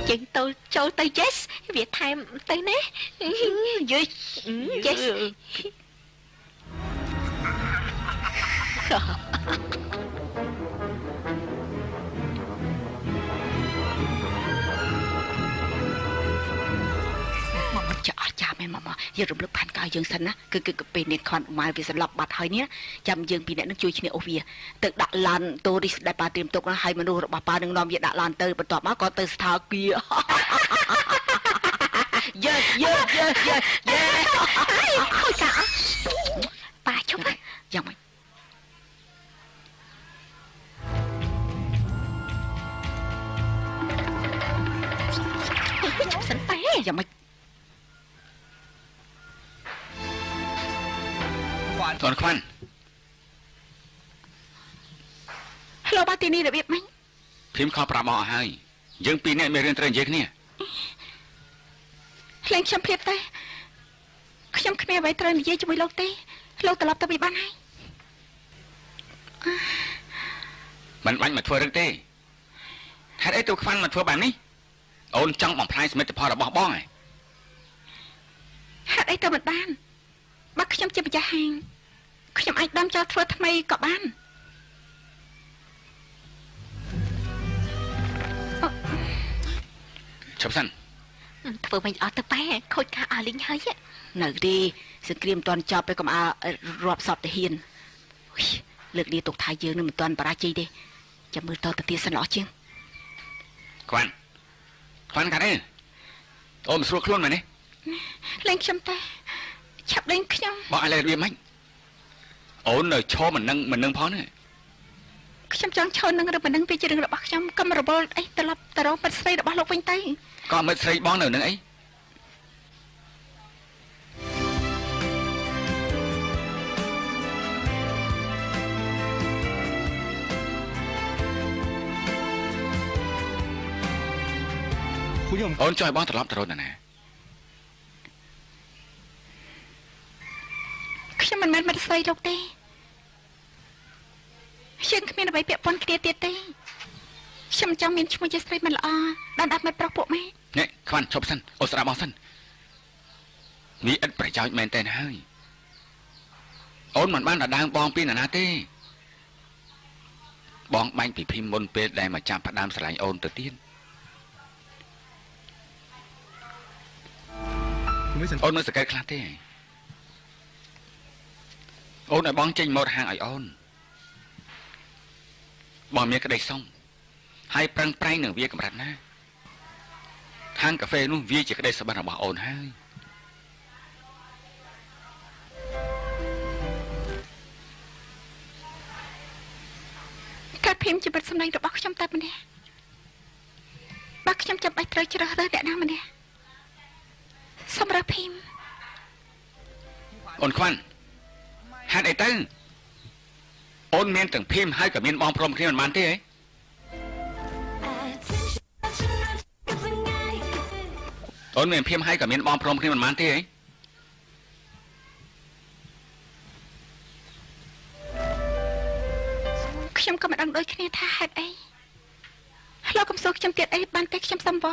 chừng tôiចូលទៅ yes វាថែមទៅណា yes yes ចាំឯងមកយើងរំលឹកផានកាយយើងសិនណាគឺពេលនេះខនម៉ាល់វាសន្លប់បាត់ហើយនេះចាំយើងពីរនាក់នឹងជួយគ្នាអូសវាទៅដាក់ឡានតូរីសដែលប៉ាត្រៀមទុកហើយមនុស្សរបស់ប៉ានឹងនាំវាដាក់ឡានទៅបន្ទាប់មកក៏ទៅស្ថាគារយេខូចកាប៉ាជប់យ៉ាងម៉េចសិនប៉ាយ៉ាងម៉េចតនខ្វាន់ហេឡូបាទីនេះរបៀបម៉េចភីមខលប្រាប់មកអស់ហើយយើងពីរនាក់មានរឿងត្រូវនិយាយគ្នាភ្លេងខ្ញុំភ្លាបទេខ្ញុំគ្មានអ្វីត្រូវនិយាយជាមួយលោកទេលោកត្រឡប់ទៅពីបានហើយមិនបាញ់មកធ្វើរឿងទេហេតុអីទូខ្វាន់មកធ្វើបែបនេះអូនចង់បំផ្លាញសមិទ្ធផលរបស់បងហ៎ហេតុអីទៅមិនបានបើខ្ញុំជាម្ចាស់ហាងខ្ញុំអាចដំចោលធ្វើថ្មីក៏បានឈប់សិនធ្វើមិនអត់ទៅប៉ែខូចការអលីងហើយនៅទេសង្គ្រាមមិនទាន់ចប់ទេកុំអារាប់សពទៅហ៊ានលើកនេះទុកថាយើងនឹងមិនទាន់បរាជ័យទេចាំមើលតទៅទៀតសិនល្អជាងខ្វាន់កាត់អីអូនមិនស្រួលខ្លួនមែនទេលេងខ្ញុំតែឆាប់លេងខ្ញុំបងឲ្យលេងរបៀបម៉េចអូននៅឈរមិននឹងផងនេះខ្ញុំចង់ឈរនឹងឬមិននឹងវាជារឿងរបស់ខ្ញុំកុំរវល់អីត្រឡប់ទៅរកមិត្តស្រីរបស់លោកវិញទៅក៏មិត្តស្រីបងនៅនឹងអីអូនចង់ឲ្យបងត្រឡប់ទៅរកណាខ្ញុំមិនមែនមិត្តស្រីលោកទេយើងគ្មានអ្វីពាក់ព័ន្ធគ្នាទៀតទេខ្ញុំចង់មានឈ្មោះជាស្រីមិនល្អដល់ដាក់មិត្តប្រុសពួកម៉ែនេះខ្វាន់ឈប់សិនអូស្រាបបងសិននេះឥតប្រយោជន៍មែនតើហើយអូនមិនបានដណ្ដើមបងពីណាទេបងបាញ់ពីភីមមុនពេលដែលមកចាប់ផ្ដើមស្រឡាញ់អូនទៅទៀតអូនមិនសង្កេតខ្លះទេអូនឲ្យបងចេញមកហាងឲ្យអូនបងមានក្តីសុំហើយប្រឹងប្រែងនឹងវាកម្រិតណាហាងកាហ្វេនោះវាជាក្តីសុបិនរបស់អូនហើយការភីមជាបិទសម្ដែងរបស់ខ្ញុំតែម្នាក់បើខ្ញុំចាំបាច់ត្រូវជ្រើសរើសអ្នកណាម្នាក់សម្រាប់ភីមអូនខ្វាន់ហេតុអីទៅអូនមានទាំងភីមហើយក៏មានបងព្រមគ្នាមិនបានទេហ៎អូនមានភីមហើយក៏មានបងព្រមគ្នាមិនបានទេហ៎ខ្ញុំក៏មិនដឹងដូចគ្នាថាហេតុអីលោកកំសួរខ្ញុំទៀតអីបានទេខ្ញុំសំវ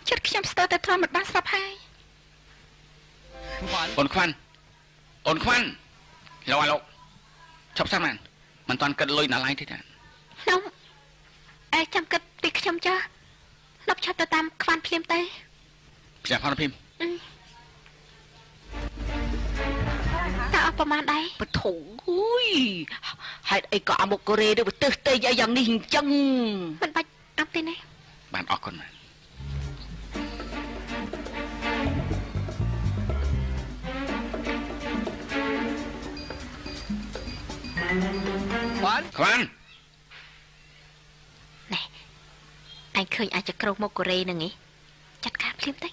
ចិត្តខ្ញុំស្ទើរតែធំមិនបានស្រាប់ហើយអូនខ្វាន់លោកឈប់សិនមិនតាន់គិតលុយណាឡើយទេតាខ្ញុំចាំគិតពីខ្ញុំចាលោកឆាប់ទៅតាមខ្វាន់ភ្លាមទៅផ្សាយផលភីមតើអស់ប្រមាណដែរបធូយហេតុអីក៏អាមុខកូរ៉េទៅទៅស្ទើរយ៉ាងនេះអញ្ចឹងមិនបាច់អាប់ទេណាបានអរគុណខ្វាន់ណែអញឃើញអាចក្រោកមកកូរ៉េនឹងឯងចាត់ការភ្លាមទៅ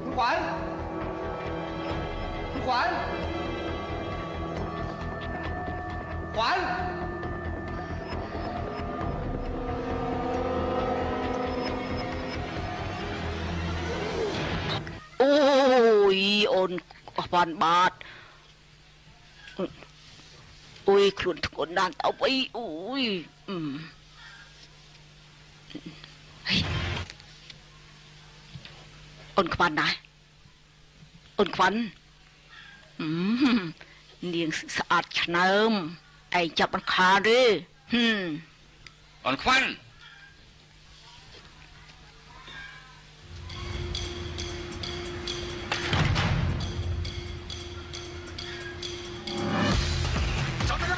ខ្វាន់អូយអូនអស់បានបាត់ ยคลุนทุกนานเอาไปอุ้ยเฮ้ยอ่อนควันนะอ่อนควันเนียงสะอาดชะเนิมไอจับมันคาดิอ่อนควัน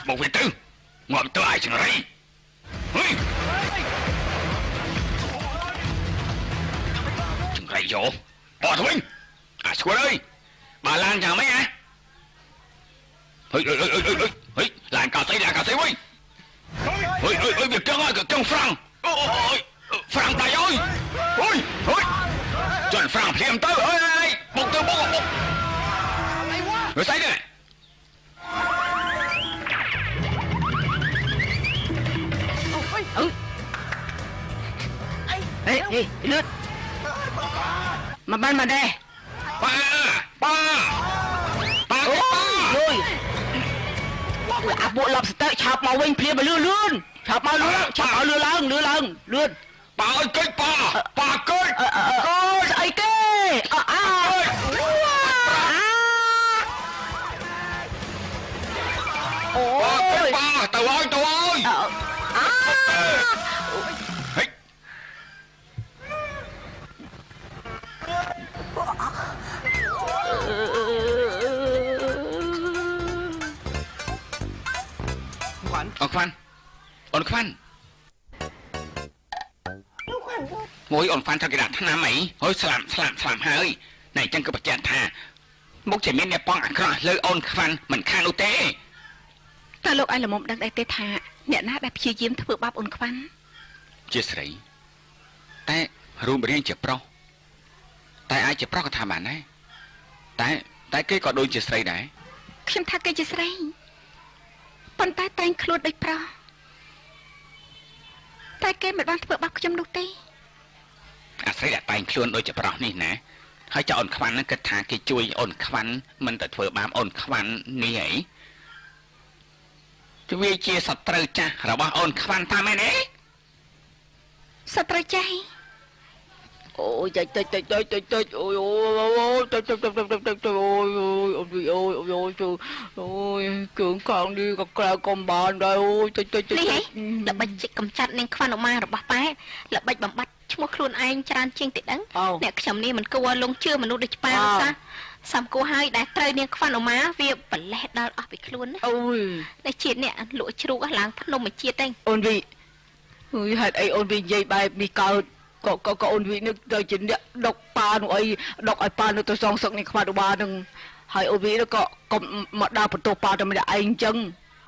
một vị tư ngọn tơ ai chừng ấy ơi chừng ấy vô bỏ thôi à xuống đây bà Lan chào mấy à ơi làm cà phê ơi việc trăng Frank ôi Frank tài ơi ôi chuẩn Frank phiền tơ ơi một tư một người say này Ê, lướt mà ban mà đây ba rồi bộ lập tới chọc màu bên phía mà lươn chọc màu lươn ba ơi cây ba cây ấy kê ôi ba tao ơi ôn khoan ngồi ôn khoan theo cái đạn thằng mày ôi slam hơi này chẳng có bạch chặt thà mốc chỉ miên đẹp bong ảnh rồi lơi ôn khoan mình khang ưu tế ta lúc ai là một đang đại tế thà nhẹ nát đạp chia diếm thưa bắp ôn khoan chia sẻแต่รู้ไม่เรื่องเจ็บเปล่าแต่ไอ้เจ็บเปล่าก็ทำมันได้แต่เกย์ก็โดนเจ็บใส่ได้ខ្ញុំថាគេជាស្រីប៉ុន្តែតែងខ្លួនដូចប្រុសតែគេមិនបានធ្វើបាបខ្ញុំនោះទេអាស្រីតែងខ្លួនដូចជាប្រុសនេះណាហើយចៅអូនខ្វាន់ហ្នឹងគិតថាគេជួយអូនខ្វាន់មិនតែធ្វើបាបអូនខ្វាន់នេះហីគឺវាជាសត្រូវចាស់របស់អូនខ្វាន់តាមមែនទេសត្រូវចាស់អូយតិចអូយជើងកងនេះក៏ក្រៅកំបានដែរអូយតិចល្បិចจิกកំចាត់នាងខ្វាន់អុមារបស់ប៉ែល្បិចបំបត្តិឈ្មោះខ្លួនឯងច្រើនជាងតិចដឹងអ្នកខ្ញុំនេះមិនគួរលងជឿមនុស្សដូចប៉ែទេសំគួរហើយដែលត្រូវនាងខ្វាន់អុមាវាប្រលេះដល់អស់ពីខ្លួនណាអូយតែជាតិអ្នកលក់ជ្រូកឡើងភ្នំមួយជាតិទេអូនវីអើយហេតុអីអូនវីនិយាយបែបនេះកើតក៏អូនវីនឹកទៅជាអ្នកដុកប៉ានោះអីដុកឲ្យប៉ានៅទៅសងសឹកនេះខ្វាត់បានឹងហើយអូនវីក៏មកដើរបន្ទោសប៉ាតែម្នាក់ឯងអញ្ចឹង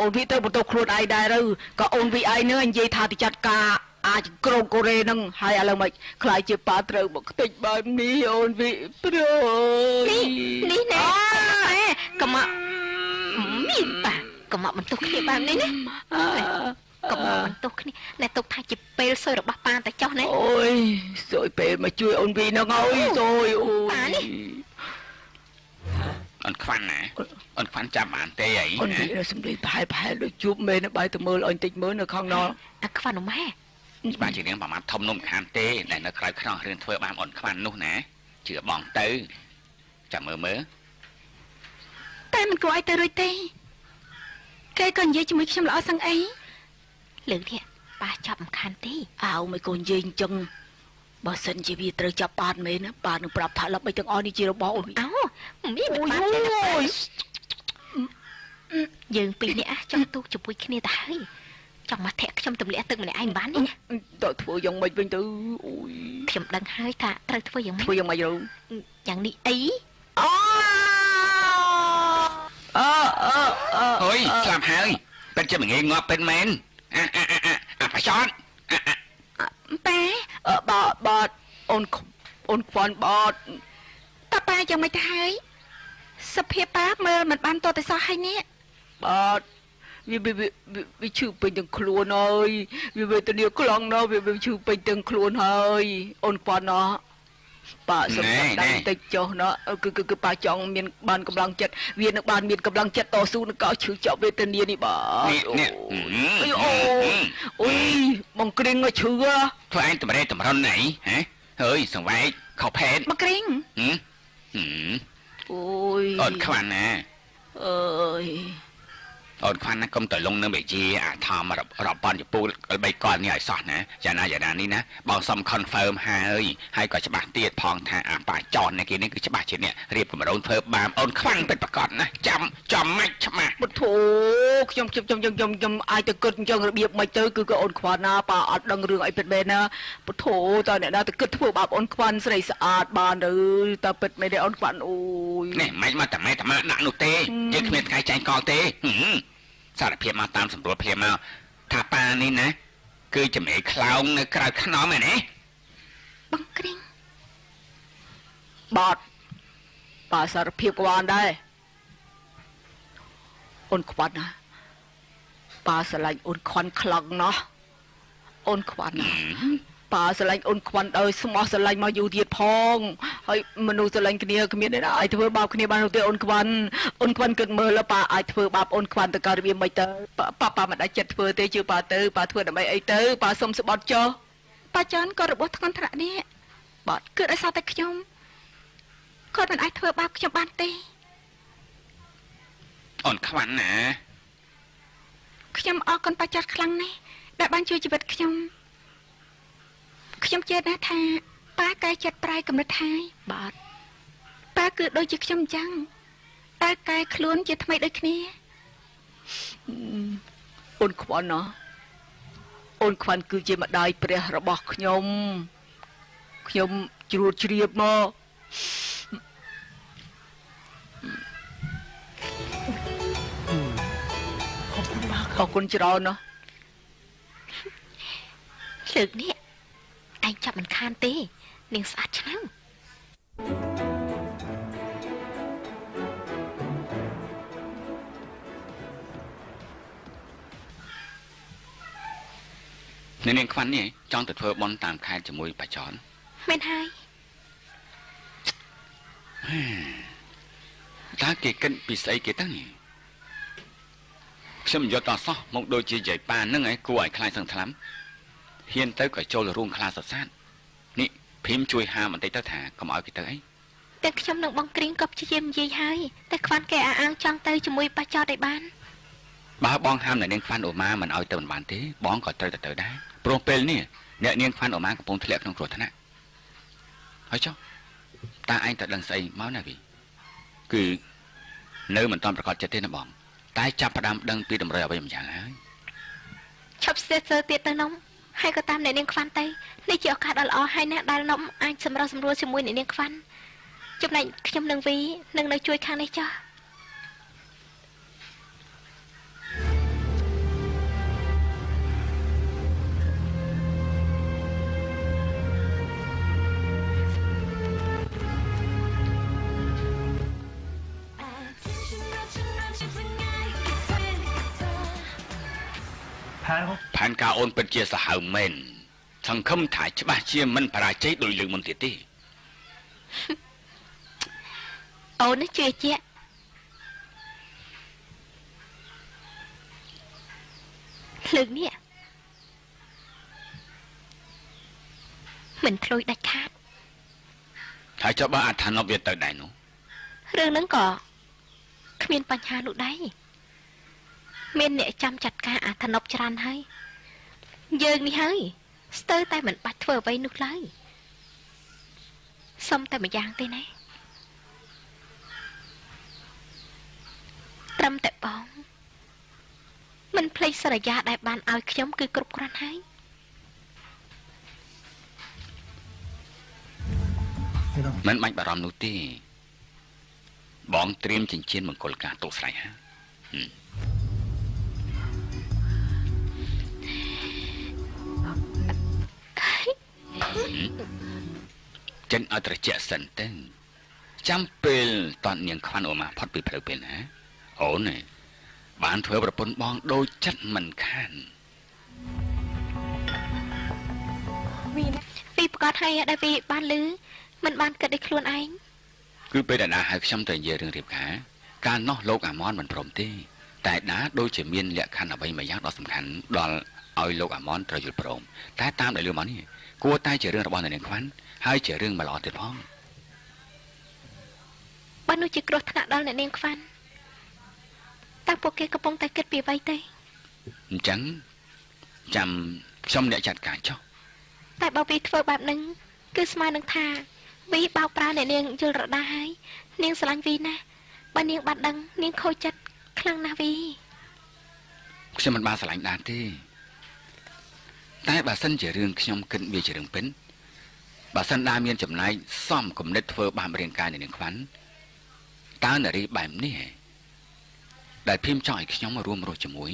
អូនវីទៅបន្ទោសខ្លួនឯងដែរទៅក៏អូនវីឯងនឹងនិយាយថាទៅចាត់ការអាចក្រុងកូរ៉េនឹងហើយឥឡូវមិនខ្លាចជាប៉ាត្រូវមកខ្ទេចបែបនេះអូនវីព្រោះនេះណែកុំមានប៉ាកុំមកបន្ទោសគ្នាបែបនេះណាកុំបន្ទោសគ្នាណែទុកថាជាពេលសួយរបស់ប៉ាតែចោះណាអូយសួយពេលមកជួយអូនវីនឹងអើយសួយអូយប៉ានេះអូនខ្វាន់ណាអូនខ្វាន់ចាំបានទេអីអូនវីសំលេងប្រហែលដូចជួបមេនៅបាយទៅមើលអូនតិចមើលនៅខាងណោអាខ្វាន់ម៉ែច្បាស់ជារឿងប្រមាថធំនំខានទេដែលនៅក្រៅខ្នងរឿងធ្វើបានអូនខ្វាន់នោះណាជឿបងទៅចាំមើលតែមិនគួរឲ្យទៅរួចទេគេក៏និយាយជាមួយខ្ញុំល្អសឹងអីលើកនេះប៉ាចាប់មិនខានទេអើមិនកូនយាយអញ្ចឹងបើសិនជាវាត្រូវចាប់បានមែនណាប៉ានឹងប្រាប់ថាល្បីទាំងអស់នេះជារបស់អូនអោមានមិនបានទេយើងពីរនាក់ចង់ទូជាមួយគ្នាទៅហើយចង់មកធាក់ខ្ញុំទម្លាក់ទឹកម្នាក់ឯងបានទេតើធ្វើយ៉ាងម៉េចវិញទៅអូយខ្ញុំដឹងហើយថាត្រូវធ្វើយ៉ាងម៉េចទៅយ៉ាងនេះអីអើយស្លាប់ហើយពិតជាមិនងាយងាប់ពិតមែនប្រចោតប៉ាបតអូនខ្វាន់បតតើប៉ាយ៉ាងម៉េចទៅហើយសភាពប៉ាមើលមិនបានតតែសោះហើយនេះបតវាឈឺពេញទាំងខ្លួនហើយវាវេទនាខ្លាំងណាស់វាឈឺពេញទាំងខ្លួនហើយអូនខ្វាន់ណោះ ប៉ាសំខាន់ដែរតិចចុះណោះគឺប៉ាចង់មានបានកម្លាំងចិត្តវានឹងបានមានកម្លាំងចិត្តតស៊ូនឹងកោឈឺចាប់វេទនានេះបាទអូយបងគ្រីងមកឈឺធ្វើឯងតម្រេតម្រុនអីហ៎ហើយសង្វែកខោផេតមកគ្រីងអូយអត់ខ្វាន់ណាអើយអត់ខ្វាន់ណាកុំតលងនៅមេជាអាធម្មរាប់ប៉ុនជពូល3កលនេះឲ្យសោះណាយ៉ាងណានេះណាបងសុំ confirm ហើយក៏ច្បាស់ទៀតផងថាអាប៉ាចននេះគេនេះគឺច្បាស់ជានេះរៀបកម្រោនធ្វើបាមអូនខ្វាន់ពិតប្រកបណាចាំម៉េចច្បាស់បុធូខ្ញុំអាចទៅគិតអញ្ចឹងរបៀបមិនទៅគឺអូនខ្វាន់ណាប៉ាអត់ដឹងរឿងអីពិតមែនណាបុធូតើអ្នកណាទៅគិតធ្វើបាបអូនខ្វាន់ស្រីស្អាតបានទៅតើពិតមែនទេអូនខ្វាន់អូយនេះមិនមកតែម៉ែតាម៉ាដាក់នោះទេយើងគ្មានថ្ងៃចាញ់កលទេសារភាពមកតាមសម្រួលភ្លាមមកថាប៉ានេះណាគឺចម្រេខ្លោងនៅក្រៅខ្នំឯនេះបងគ្រីងបាត់ប៉ាសារភាពក៏បានដែរអូនខ្វាន់ណាប៉ាស្រឡាញ់អូនខ្វាន់ខ្លាំងណាស់អូនខ្វាន់ណាប៉ាស្រឡាញ់អូនខ្វាន់ដោយស្មោះស្រឡាញ់មកយូរទៀតផងហើយមនុស្សស្រឡាញ់គ្នាគ្មានអ្នកណាអាចធ្វើបាបគ្នាបានទេអូនខ្វាន់គិតមើលប៉ាអាចធ្វើបាបអូនខ្វាន់ទៅកើតរបៀបមិនទៅប៉ាមិនអាចចិត្តធ្វើទេជឿប៉ាទៅប៉ាធ្វើដើម្បីអីទៅប៉ាសុំស្បត់ចុះប៉ាចាន់ក៏របួសធ្ងន់ធ្ងរនេះបាត់គឺដោយសារតែខ្ញុំគាត់មិនអាចធ្វើបាបខ្ញុំបានទេអូនខ្វាន់ណាខ្ញុំអរគុណប៉ាចាត់ខ្លាំងណាស់ដែលបានជួយជីវិតខ្ញុំជឿណាស់ថាប៉ាកែចិត្តប្រៃកំណត់ហើយបាទប៉ាគឺដូចជាខ្ញុំអញ្ចឹងប៉ាកែខ្លួនជាថ្មីដូចគ្នាអូនខ្វាន់ណាអូនខ្វាន់គឺជាម្ដាយព្រះរបស់ខ្ញុំជ្រួតជ្រាបមកខอบคุณច្រើនណាស់លើកនេះឯងចាប់មិនខានទេនាងស្អាតឆ្នើមនាងខ្វាន់នេះចង់ទៅធ្វើបន់តាមខេត្តជាមួយបាចនមែនហើយតើគេគិតពីស្អីគេទៅនេះខ្ញុំយកតសោះមកដូចជាយាយប៉ានឹងឯងគួរឲ្យខ្លាចសឹងថ្លាំហ៊ានទៅក៏ចូលរួមខ្លាចសសាតនេះភីមជួយហាបន្តិចទៅថាកុំឲ្យគេទៅអីតែខ្ញុំនឹងបងគ្រីងក៏ព្យាយាមនិយាយហើយតែខ្វាន់គេអាងចង់ទៅជាមួយប៉ាចតឲ្យបានបើបងហាមអ្នកនាងខ្វាន់អូម៉ាមិនឲ្យទៅមិនបានទេបងក៏ត្រូវទៅដែរព្រោះពេលនេះអ្នកនាងខ្វាន់អូម៉ាកំពុងធ្លាក់ក្នុងគ្រោះថ្នាក់ហើយចុះតើឯងទៅដឹងស្អីមកណាវីគឺនៅមិនតាន់ប្រកាសចិត្តទេណាបងតែចាប់ផ្ដើមដឹងពីតម្រុយអ្វីម្យ៉ាងហើយឈប់សេះសើទៀតទៅនំហើយក៏តាមអ្នកនាងខ្វាន់ទៅនេះជាឱកាសដ៏ល្អហើយណាស់ដែលនំអាចសម្រុះសម្រួលជាមួយអ្នកនាងខ្វាន់ចំណែកខ្ញុំនឹងវីនឹងនៅជួយខាងនេះចុះផែនការអូនពិតជាសាហាវមែនសង្ឃឹមថាច្បាស់ជាមិនបរាជ័យដោយលើកមុនទៀតទេអូននេះជឿជាក់លើកនេះមិនធ្លុយដាច់ខាតហើយចុះបើអត្ថនប់វាទៅដែរនោះរឿងហ្នឹងក៏គ្មានបញ្ហានោះដែរមានអ្នកចាំចាត់ការអត្ថនប់ច្រើនហើយយើងនេះហើយស្ទើរតែមិនបាច់ធ្វើអ្វីនោះឡើយសុំតែម្យ៉ាងទេណាត្រឹមតែបងមិនភ្លេចសន្យាដែលបានឲ្យខ្ញុំគឺគ្រប់គ្រាន់ហើយមិនបាច់បារម្ភនោះទេបងត្រៀមចិញ្ចៀនមង្គលការទុកស្រេចហើយចិនឲ្យត្រជាក់សិនទៅចាំពេលតននាងខ្វាន់អូម៉ាផុតពីផ្លូវពេលណាអូនបានធ្វើប្រពន្ធបងដូចចិត្តមិនខានវីប្រកាសហើយដែលវីបានឮ មិនបានគិតឲ្យខ្លួនឯងគឺពេលដែលណាហៅខ្ញុំទៅនិយាយរឿងរៀបការការនោះលោកអាម៉នមិនព្រមទេតែណាដូចជាមានលក្ខខណ្ឌអ្វីមួយយ៉ាងដ៏សំខាន់ដល់ឲ្យលោកអាម៉នត្រូវយល់ព្រមតែតាមដែលលឺមកនេះគួរតែជារឿងរបស់អ្នកនាងខ្វាន់ហើយជារឿងមិនល្អទៀតផងបើនោះជាគ្រោះថ្នាក់ដល់អ្នកនាងខ្វាន់តើពួកគេកំពុងតែគិតពីអ្វីទេអញ្ចឹងចាំខ្ញុំអ្នកចាត់ការចុះតែបើវាធ្វើបែបហ្នឹងគឺស្មើនឹងថាវីបោកប្រាស់អ្នកនាងយល់រដាហើយនាងស្រឡាញ់វីណាស់បើនាងបាត់ដឹងនាងខូចចិត្តខ្លាំងណាស់វីខ្ញុំមិនបានស្រឡាញ់ដែរទេតែបើសិនជារឿងខ្ញុំគិតវាជារឿងពិនបើសិនដាមានចំណែកសំគំនិតធ្វើបាបរាងកាយអ្នកនាងខ្វាន់តើនារីបែបនេះដែលភីមចង់ឲ្យខ្ញុំមករួមរស់ជាមួយ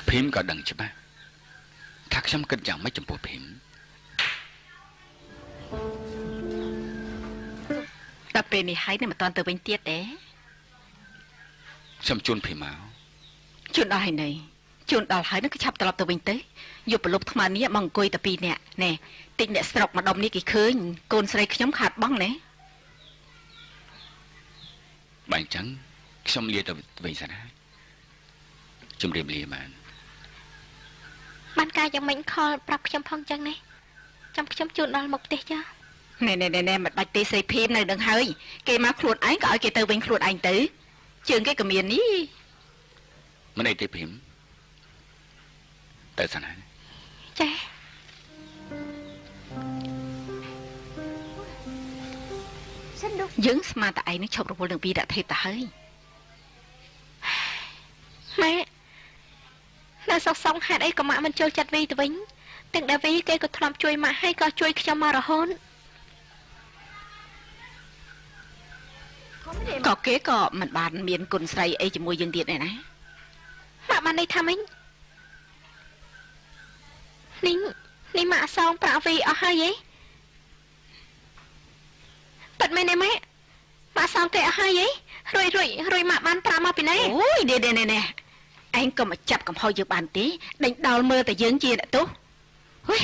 ភីមក៏ដឹងច្បាស់ថាខ្ញុំគិតយ៉ាងម៉េចចំពោះភីមតែពេលនេះហើយនឹងមិនតាន់ទៅវិញទៀតទេខ្ញុំជូនភីមមកជូនដល់ហើយនេះជូនដល់ហើយនឹងក៏ឆាប់ត្រឡប់ទៅវិញទៅយកប្រលប់ថ្មនេះមកអង្គុយតែ2នាក់ណែតិចអ្នកស្រុកម្ដុំនេះគេឃើញកូនស្រីខ្ញុំខាតបង់ណែបើអញ្ចឹងខ្ញុំលាទៅវិញសិនហើយជំរាបលាបានការយ៉ាងមិញខលប្រាប់ខ្ញុំផងចឹងណាចាំខ្ញុំជូនដល់មុខផ្ទះចាណែមិនបាច់ទេស្រីភីមនៅនឹងហើយគេមកខ្លួនឯងក៏ឲ្យគេទៅវិញខ្លួនឯងទៅជើងគេក៏មាននេះមិនអីទេភីមទៅសិនហើយចាយើងស្មានតែឯងនឹងឈប់រវល់នឹងវីរៈទេពទៅហើយម៉ែនៅសងហេតុអីក៏ម៉ាក់មិនចូលចិត្តវីទៅវិញទាំងដែលវីគេក៏ធ្លាប់ជួយម៉ាក់ហើយក៏ជួយខ្ញុំមករហូតក៏គេក៏មិនបានមានគុណស្រីអីជាមួយយើងទៀតទេណាម៉ាក់បានន័យថាម៉េចនេះម៉ាក់សងប្រាក់វីអស់ហើយហ៎ប៉ិតមែនទេម៉ាក់ម៉ាក់សងគេអស់ហើយហ៎រួយម៉ាក់បានប្រាក់មកពីណាអូយនេះឯងក៏មកចាប់កំហុសយើងបានទេដេញដោលមើលតែយើងជាអ្នកទោសហុយ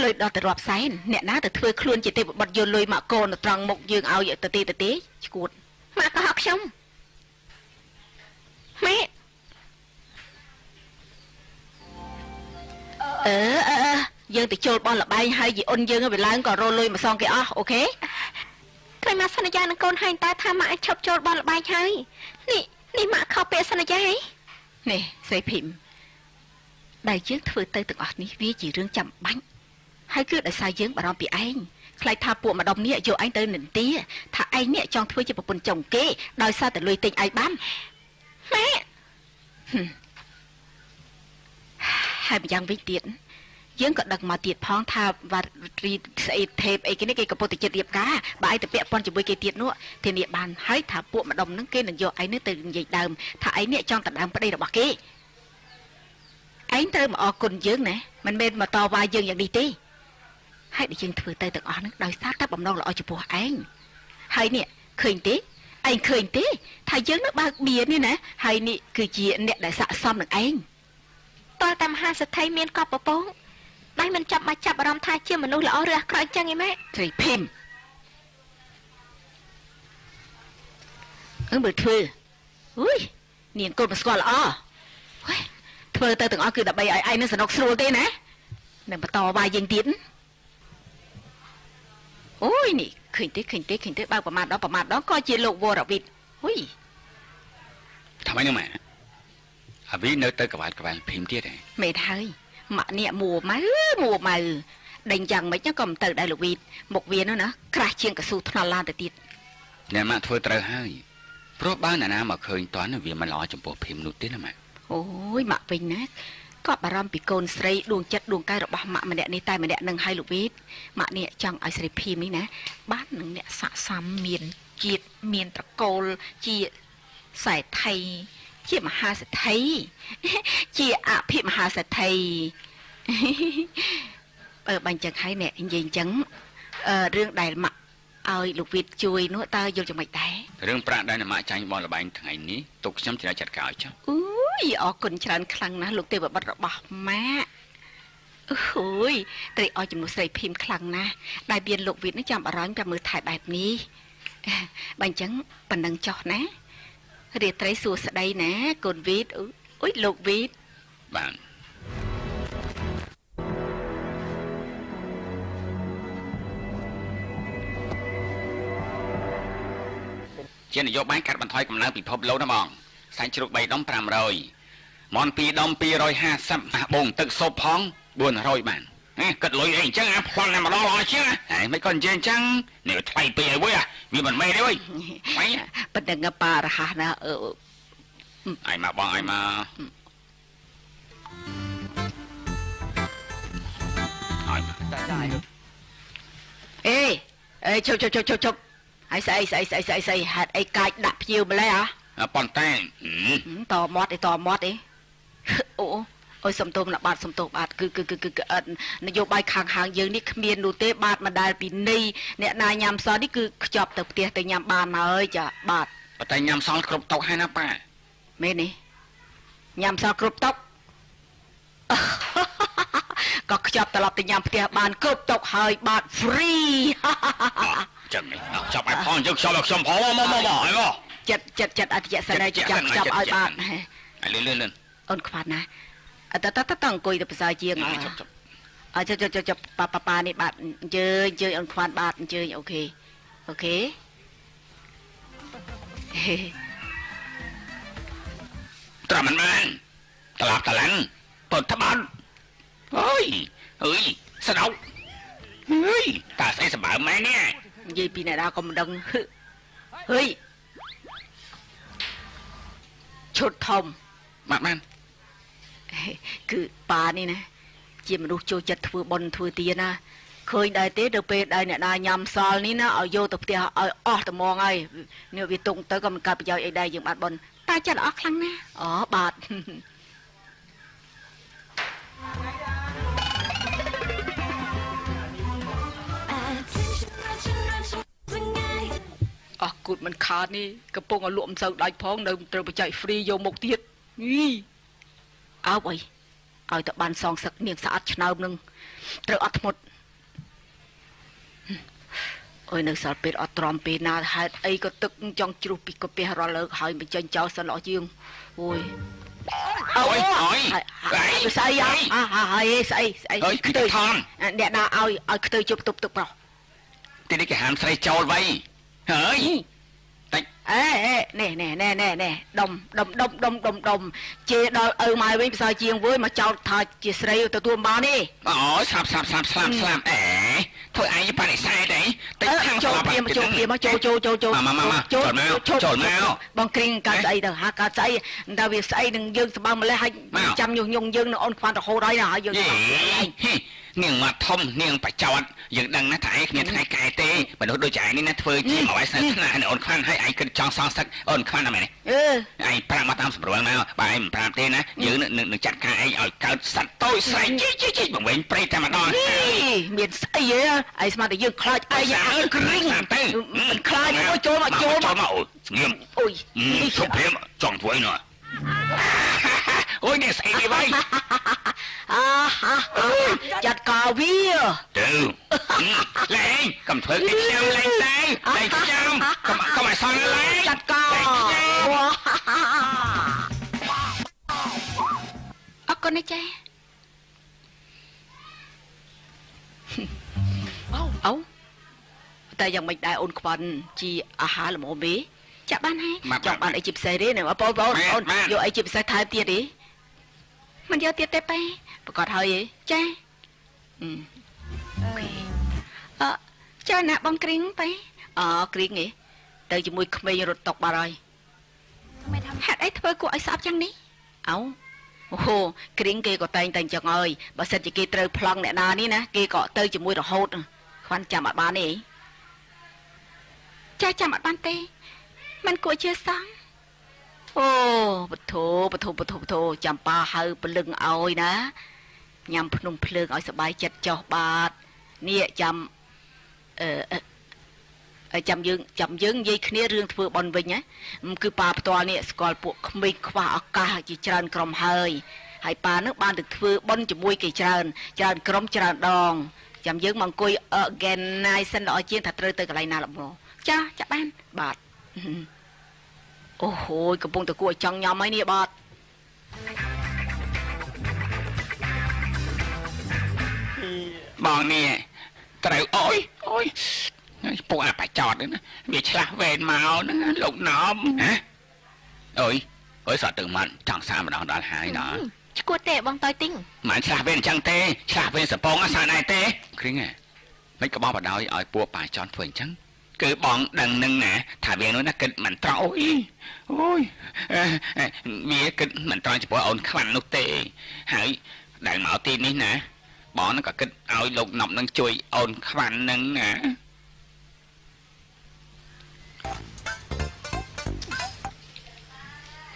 លុយដល់ទៅរាប់សែនអ្នកណាទៅធ្វើខ្លួនជាទេវបុត្រយកលុយមកកូនទៅត្រង់មុខយើងឲ្យទៅទេឈួតម៉ាក់ក៏ហៅខ្ញុំម៉ែយើងទៅចូលបោះលបែងហើយយីអ៊ុនយើងវាឡើងក៏រលុយមកសងគេអស់អូខេតែម៉ាក់សន្យានឹងកូនហើយតែថាម៉ាក់ឲ្យឈប់ចូលបោះលបែងហើយនេះម៉ាក់ខុសពាក្យសន្យាហីនេះស្រីភីមដែលយើងធ្វើទៅទាំងអស់នេះវាជារឿងចាំបាច់ហើយគឺដោយសារយើងបារម្ភពីឯងខ្លាចថាពួកម្ដុំនេះយកឯងទៅនិន្ទាថាឯងនេះចង់ធ្វើជាប្រពន្ធចុងគេដោយសារតែលុយទិញឯងបានម៉ែហើយម្យ៉ាងវិញទៀតយើងក៏ដឹកមកទៀតផងថាវ៉ារីស្អីថេបអីគេនេះគេកំពុងតែចិត្តរៀបការបើឯងទៅពាក់ព័ន្ធជាមួយគេទៀតនោះធានាបានហើយថាពួកម្ដុំហ្នឹងគេនឹងយកឯងនេះទៅនិយាយដើមថាឯងនេះចង់ដណ្ដើមប្តីរបស់គេឯងត្រូវមកអរគុណយើងណាមិនមែនមកតវ៉ាយើងយ៉ាងនេះទេហើយដែលយើងធ្វើទៅទាំងអស់ហ្នឹងដោយសារតែបំណងល្អចំពោះឯងហើយនេះឃើញទេឯងឃើញទេថាយើងនឹងបើកបៀននេះណាហើយនេះគឺជាអ្នកដែលស័ក្តិសមនឹងឯងតើតែមហាសេដ្ឋីមានកប់ពពងដៃមិនចាប់អារម្មណ៍ថាជាមនុស្សល្អឬអាក្រក់ចឹងឯម៉ែស្រីភីមមើលធ្វើអុយនាងកូនមិនស្គាល់ល្អធ្វើទៅទាំងអស់គឺដើម្បីឲ្យឯងនឹងសនុកស្រួលទេណានឹងបន្តវាយយើងទៀតអូយនេះឃើញទេបើប្រមាណដងក៏ជាលោកវរវិទអុយថាម៉េចនឹងម៉ែអាវីនៅទៅក្បាលភីមទៀតហ៎មែនហើយម៉ាក់នេះមួម៉ៅដេញយ៉ាងម៉េចក៏មិនទៅដែរលោកវីតមុខវានោះណាក្រាស់ជាងកស៊ូថ្នល់ឡានទៅទៀតអ្នកម៉ាក់ធ្វើត្រូវហើយព្រោះបើអ្នកណាមកឃើញតន់វាមិនល្អចំពោះភីមនោះទេណាម៉ាក់អូយម៉ាក់វិញណាក៏បារម្ភពីកូនស្រីដួងចិត្តដួងកាយរបស់ម៉ាក់ម្នាក់នេះតែម្នាក់នឹងឲ្យលោកវីតម៉ាក់នេះចង់ឲ្យស្រីភីមនេះណាបាននឹងអ្នកស័ក្តិសមមានជាតិមានត្រកូលជាសែថៃជាមហាសេដ្ឋីជាអភិមហាសេដ្ឋីបាញ់ចឹងហើយអ្នកនិយាយអញ្ចឹងរឿងដែលម៉ាក់ឲ្យលោកវីតជួយនោះតើយល់យ៉ាងម៉េចដែររឿងប្រាក់ដែលម៉ាក់ចាញ់បនលបែងថ្ងៃនេះទុកខ្ញុំចាត់ការឲ្យចុះអូ យអរគុណច្រើនខ្លាំងណាស់លោកទេវបុត្ររបស់ម៉ាក់អូយត្រីឲ្យចំនួនស្រីភីមខ្លាំងណាស់ដែលមានលោកវិทย์នេះចាំបារម្ភតែមើលថែបែបនេះបើអញ្ចឹងប៉ណ្ណឹងចុះណារាត្រីសួស្ដីណាកូនវិทย์អូយលោកវិทย์បាទជានយោបាយកាត់បន្ថយកម្លាំងពិភពលោកណាបងសាច់ជ្រូក3ដុំ500មន់2ដុំ250អាបងទឹកស៊ុបផង400បានគិតលុយអីអញ្ចឹងអាផ្លន់តែម្ដងល្អជាងហើយមិនក៏និយាយអញ្ចឹងនេះថ្លៃពេកហើយវើវាមិនមែនទេវើប៉ណ្ណឹងប៉ារហ័សណាអាយមកបងអាយមកអាយមកអេជប់ហើយស្អីហេតុអីកាចដាក់ភ្ញៀវម្លេះប៉ុន្តែតមាត់អីអូយសំទោសណាបាទសំទោសបាទគឺនយោបាយខាងហាងយើងនេះគ្មាននោះទេបាទមិនដែលពីនេះអ្នកណាញ៉ាំសនេះគឺខ្ចប់ទៅផ្ទះទៅញ៉ាំបានហើយចាបាទប៉ុន្តែញ៉ាំសល់គ្រប់តុហើយណាប៉ាមែនទេញ៉ាំសល់គ្រប់តុក៏ខ្ចប់ត្រឡប់ទៅញ៉ាំផ្ទះបានគ្រប់តុហើយបាទ free ចឹងចាប់ឲ្យផងយើងខ្ញុំផងមកចិត្តអធិយសន័យចាប់ឲ្យបាទលឿនអូនខ្វាត់ណាតអង្គុយទៅប្រសើរជាងចុចប៉ានេះបាទអញ្ជើញអូនខ្វាត់បាទអញ្ជើញអូខេត្រឹមមិនត្រឡប់តឡាំងពត់ត្បាល់អើយស្ដោតាស្អីសម្បើមម៉ែនេះនិយាយពីអ្នកណាក៏មិនដឹងហឺយឈុតធំបានគឺប៉ានេះណាជាមនុស្សចូលចិត្តធ្វើបុណ្យធ្វើទានណាឃើញដែរទេទៅពេលដែលអ្នកណាញ៉ាំសល់នេះណាឲ្យយកទៅផ្ទះឲ្យអស់ត្មងហើយនេះវាទុងទៅក៏មិនកើតប្រយោជន៍អីដែរយើងបាត់បុណ្យតែចិត្តអស់ខ្លាំងណាស់បាទអស់គូតមិនខាតនេះកំពុងឲ្យលក់មិនសូវដាច់ផងនៅត្រូវបច្ច័យ free យកមកទៀតអើអីឲ្យតែបានសងសឹកនាងស្អាតឆ្នើមនឹងត្រូវអត់ធ្មត់អើយនៅសល់ពេលអត់ទ្រាំពេលណាហេតុអីក៏ទឹកចង់ជ្រុះពីកាពះរាល់លើកហើយបញ្ចេញចោលសិនល្អជាងអូយស្អីខ្ទើយអ្នកណាឲ្យខ្ទើយជប់ទប់ទឹកប្រុសទីនេះគេហាមស្រីចោលវៃហើយតិចនេះដុំជេដល់ឪម៉ែវិញផ្សាយជាងវើយមកចោតថាជាស្រីទទួលបានទេស្លាប់ធ្វើឯងបដិសេធអីតិចខាងចូលព្រាមចូលមកបងគ្រីងកើតស្អីទៅហាកើតស្អីតែវាស្អីនឹងយើងស្បើម្លេះហើយចាំញុះញង់យើងនឹងអូនខ្វាន់រហូតហើយណាហើយយើងនាងមកធំនាងបច្ចោតយើងដឹងណាថាឯងគ្មានថ្ងៃកែទេមនុស្សដូចឯងនេះណាធ្វើជាមកឲ្យសាសនាអូនខ្វាន់ហើយឯងគិតចង់សងសឹកអូនខ្វាន់ណាមែនទេឯងប្រាប់មកតាមស្រួលមកបើឯងមិនប្រាប់ទេណាយើងនឹងចាត់ការឯងឲ្យកើតសត្វតូចស្រែកជីបង្វែងព្រៃតែម្ដងមានស្អីហ៎ឯងស្មានតែយើងខ្លាចឯងគ្រីងទៅមិនខ្លាចមកចូលមកស្ងៀមអូយឈប់ព្រាមចង់ធ្វើណាអូយនេះស្អីគេវ៉ៃចាត់ការវាទៅលេងកុំធ្វើគេខ្ញុំលេងតែខ្ញុំកុំឲ្យសល់លេងចាត់ការអរគុណណាចាអូតែយ៉ាងមិនដែរអូនខ្វាន់ជាអាហារល្មមទេចាក់បានហើយចង់បានអីជាពិសេសទេណាបងអូនយកអីជាពិសេសថែមទៀតទេមិនយកទៀតទេប៉ែប្រកាសហើយចាចាណាបងគ្រីងប៉ែគ្រីងហ៎ទៅជាមួយក្មេងរត់តុកបាត់ហើយហេតុអីធ្វើគួរឲ្យស្អប់ចឹងនេះអូគ្រីងគេក៏តែងតែអញ្ចឹងហើយបើសិនជាគេត្រូវប្លង់អ្នកណានេះណាគេក៏ទៅជាមួយរហូតខ្វាន់ចាំអត់បានទេចាចាំអត់បានទេមិនគួរជឿសោះអូពធចាំប៉ាហៅពលឹងឲ្យណាញ៉ាំភ្នំភ្លើងឲ្យសบายចិត្តចុះបាទនេះចាំ ចាំយើងនិយាយគ្នារឿងធ្វើបន់វិញណាគឺប៉ាផ្ទាល់នេះស្គាល់ពួកក្មេងខ្វះឱកាសជាច្រើនក្រុមហើយប៉ានឹងបានទៅធ្វើបន់ជាមួយគេច្រើនក្រុមច្រើនដងចាំយើងមកអង្គុយ organize ល្អជាងថាត្រូវទៅកន្លែងណាល្មមចាបានបាទអូហូយកំពុងតែគួរឲ្យចង់ញ៉ាំហើយនេះបាទបងនេះត្រូវអើយពួកអាបាចតហ្នឹងណាវាឆ្លាស់វែនមកហ្នឹងលោកណោមហ៎អើយសតទៅមិនចង់សារម្ដងដល់ហើយណាឈួតទេបងតើទិញមិនឆ្លាស់វែនអញ្ចឹងទេឆ្លាស់វែនសពងអសាណែទេគ្រីងមិនក៏បងបដ ாய் ឲ្យពួកបាចតធ្វើអញ្ចឹងគឺបងដឹងនឹងណាថាវានោះណាគិតមិនត្រង់អូយវាគិតមិនត្រង់ចំពោះអូនខ្វាន់នោះទេហើយដែលមកទីនេះណាបងនឹងក៏គិតឲ្យលោកណប់នឹងជួយអូនខ្វាន់នឹងណា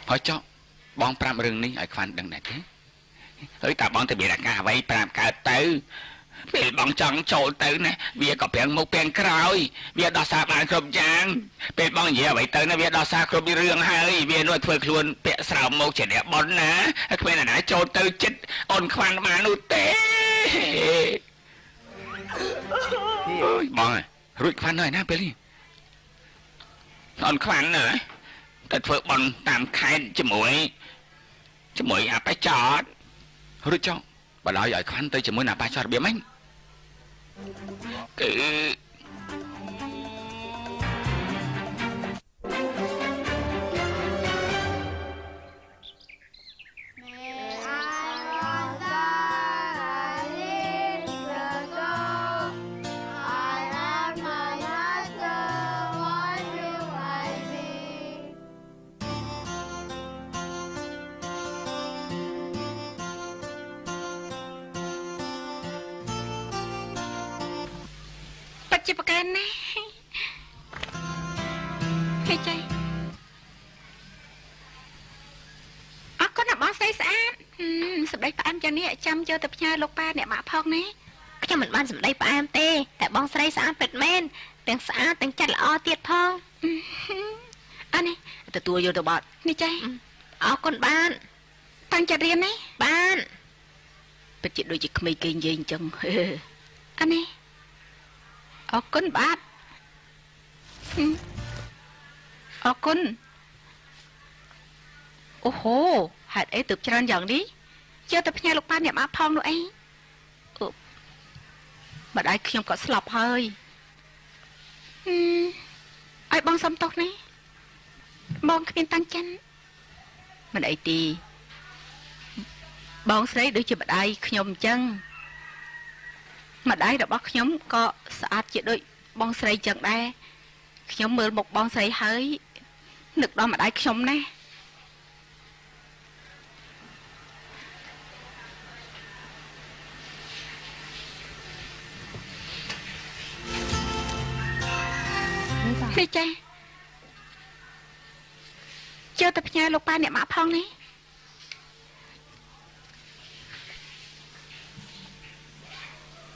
ហើយចុះបងប្រាប់រឿងនេះឲ្យខ្វាន់ដឹងដែរទេហើយតើបងទៅមានអាការអ្វីប្រាប់កើតទៅពេលបងចង់ចូលទៅណាវាក៏ប្រាំងមុខប្រាំងក្រោយវាដោះសារបានគ្រប់យ៉ាងពេលបងនិយាយអ្វីទៅណាវាដោះសារគ្រប់រឿងហើយវានោះធ្វើខ្លួនពាក់ស្រោមមុខជាអ្នកប៉ុនណាគ្មានណាចូលទៅចិត្តអូនខ្វាន់បាននោះទេអូយបងរួចខ្វាន់ហើយណាពេលនេះអូនខ្វាន់ណាទៅធ្វើបន់តាមខេត្តជាមួយអាបាចតរួចចុះបើឡើយឲ្យខ្វាន់ទៅជាមួយអាបាចតរបៀបម៉េចគឺជាប្រកាន់ណាហេចអរគុណបងស្រីស្អាតសម្ដីផ្អែមយ៉ាងនេះចាំយកទៅផ្ញើលោកប៉ាអ្នកម៉ាក់ផងណាខ្ញុំមិនបានសម្ដីផ្អែមទេតែបងស្រីស្អាតពិតមែនទាំងស្អាតទាំងចិត្តល្អទៀតផងអានេះទទួលយកទៅបាត់នេះចៃអរគុណបានតាំងចិត្តរៀនណាបានពិតជាដូចជាក្មេងគេនិយាយអញ្ចឹងអានេះអរគុណបាទអរគុណអូហូហេតុអីទើបច្រើនយ៉ាងនេះយកទៅផ្ញើលោកប៉ាអ្នកម៉ាក់ផងនោះអីម្ដាយខ្ញុំក៏ស្លាប់ហើយឲ្យបងសុំទោសណាបងគ្មានតាំងចិនមិនអីទេបងស្រីដូចជាម្ដាយខ្ញុំអញ្ចឹងម្ដាយរបស់ខ្ញុំក៏ស្អាតជាដូចបងស្រីចឹងដែរខ្ញុំមើលមុខបងស្រីហើយនឹកដល់ម្ដាយខ្ញុំណានេះចាចូលទៅផ្ញើលោកប៉ាអ្នកម៉ាក់ផងនេះ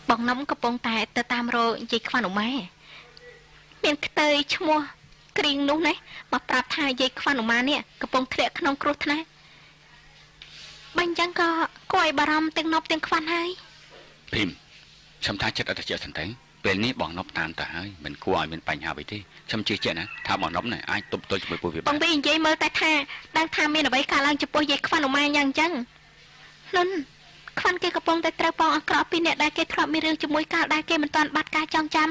បងនំកំពុងតែទៅតាមរកយាយខ្វាន់ឧមាមានខ្ទើយឈ្មោះគ្រីងនោះណាមកប្រាប់ថាយាយខ្វាន់ឧមានេះកំពុងធ្លាក់ក្នុងគ្រោះថ្នាក់បើអញ្ចឹងក៏គួរឲ្យបារម្ភទាំងនប់ទាំងខ្វាន់ហើយភីមខ្ញុំថាចិត្តអត់ទៅជាសន្តិពេលនេះបងនប់តាមទៅហើយមិនគួរឲ្យមានបញ្ហាអ្វីទេខ្ញុំជឿជាក់ណាថាបងនប់នេះអាចទប់ទល់ជាមួយពួកវាបងវិញនិយាយមើលតែថាដឹងថាមានអ្វីកើតឡើងចំពោះយាយខ្វាន់ឧមាយ៉ាងអញ្ចឹងលុនខ្វាន់គេកំពុងតែត្រូវបងអក្រក់ពីអ្នកដែលគេធ្លាប់មានរឿងជាមួយកាលដែលគេមិនទាន់បាត់ការចងចាំ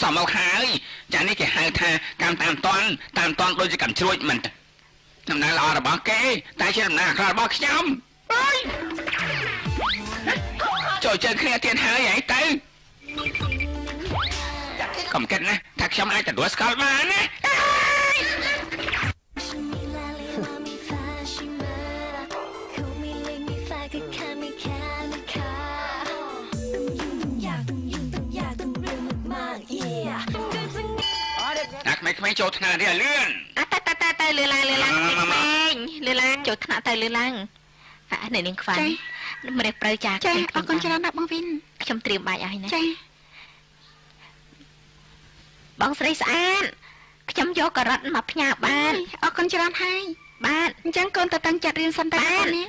សមមកហើយចានេះគេហៅថាកម្មតាមតាន់ដូចជាកម្មជ្រួចមិនដំណើរល្អរបស់គេតែជាដំណើរអាក្រក់របស់ខ្ញុំអើយចូលជើងគ្នាទៀតហើយហីទៅកុំគិតណាថាខ្ញុំអាចទទួលស្គាល់បានណាក្មេងចូលថ្នាក់នេះលឿនតែលឿនឡើងក្មេងលឿនឡើងចូលថ្នាក់តែលឿនឡើងអានេះនាងខ្វាន់ម្រេចប្រើចាចាអរគុណច្រើនណាស់បងវិនខ្ញុំត្រៀមបាយឲ្យណាចា បងស្រីស្អាតខ្ញុំយកការ៉ុតមកផ្ញើបាន អរគុណច្រើនហើយ បាទ អញ្ចឹងកូនទៅតាំងចិត្តរៀនសិនតើនេះ